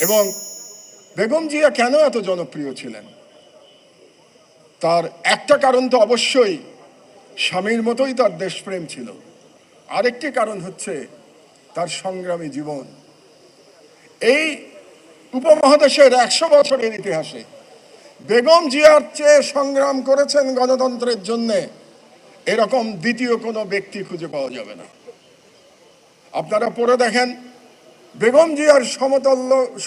এবং বেগম জিয়া কেন এত জনপ্রিয় ছিলেন, তার একটা কারণ তো অবশ্যই স্বামীর মতোই তার দেশপ্রেম ছিল। আরেকটি কারণ হচ্ছে তার সংগ্রামী জীবন। এই উপমহাদেশের 100 বছরের ইতিহাসে বেগম জিয়ার চেয়ে সংগ্রাম করেছেন গণতন্ত্রের জন্যে এরকম দ্বিতীয় কোনো ব্যক্তি খুঁজে পাওয়া যাবে না। আপনারা পড়ে দেখেন, বেগম জিয়ার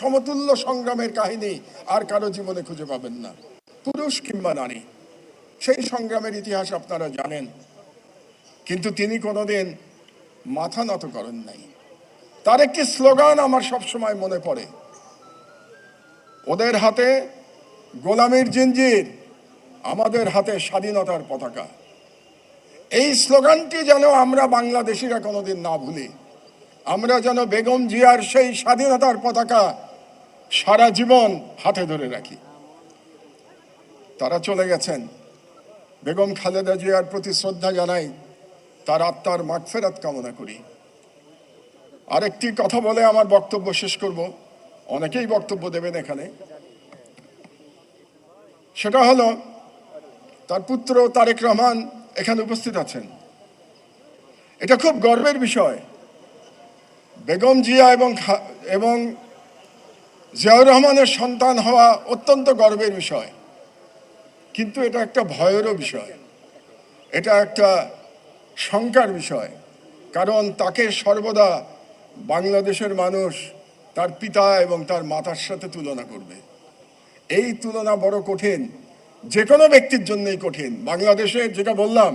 সমতুল্য সংগ্রামের কাহিনী আর কারো জীবনে খুঁজে পাবেন না, পুরুষ কিংবা নারী। সেই সংগ্রামের ইতিহাস আপনারা জানেন, কিন্তু তিনি কোনোদিন মাথা নত করেন নাই। তার একটি স্লোগান আমার সবসময় মনে পড়ে, ওদের হাতে গোলামির জিঞ্জির, আমাদের হাতে স্বাধীনতার পতাকা। এই স্লোগানটি যেন আমরা বাংলাদেশিরা কোনোদিন না ভুলি। আমরা যেন বেগম জিয়ার সেই স্বাধীনতার পতাকা সারা জীবন হাতে ধরে রাখি। তারা চলে গেছেন, বেগম খালেদা জিয়ার প্রতি শ্রদ্ধা জানাই, তার আত্মার মাগফিরাত কামনা করি। আরেকটি কথা বলে আমার বক্তব্য শেষ করব, অনেকেই বক্তব্য দেবেন এখানে। সেটা হলো, তার পুত্র তারেক রহমান এখানে উপস্থিত আছেন। এটা খুব গর্বের বিষয়। বেগম জিয়া এবং জিয়াউর রহমানের সন্তান হওয়া অত্যন্ত গর্বের বিষয়, কিন্তু এটা একটা ভয়েরও বিষয়, এটা একটা শঙ্কার বিষয়। কারণ তাকে সর্বদা বাংলাদেশের মানুষ তার পিতা এবং তার মাতার সাথে তুলনা করবে। এই তুলনা বড় কঠিন, যে কোনো ব্যক্তির জন্যই কঠিন। বাংলাদেশে যেটা বললাম,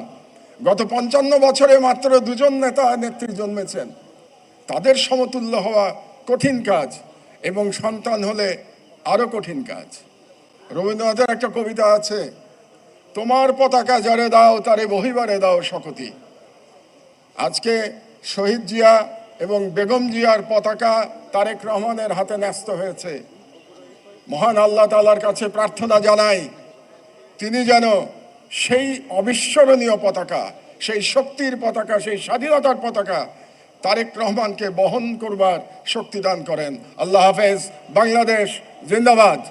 গত 55 বছরে মাত্র 2জন নেতা নেত্রী জন্মেছেন। তাদের সমতুল্য হওয়া কঠিন কাজ, এবং সন্তান হলে আরো কঠিন কাজ। রবীন্দ্রনাথের একটা কবিতা আছে, তোমার পতাকা যারে দাও তারে বহিবারে দাও শকতি। আজকে শহীদ জিয়া এবং বেগম জিয়ার পতাকা তারেক রহমানের হাতে ন্যস্ত হয়েছে। মহান আল্লাহ তাআলার কাছে প্রার্থনা জানাই, তিনি যেন সেই অবিস্মরণীয় পতাকা, সেই শক্তির পতাকা, সেই স্বাধীনতার পতাকা তারেক রহমানকে বহন করবার শক্তি দান করেন। আল্লাহ হাফেজ। বাংলাদেশ জিন্দাবাদ।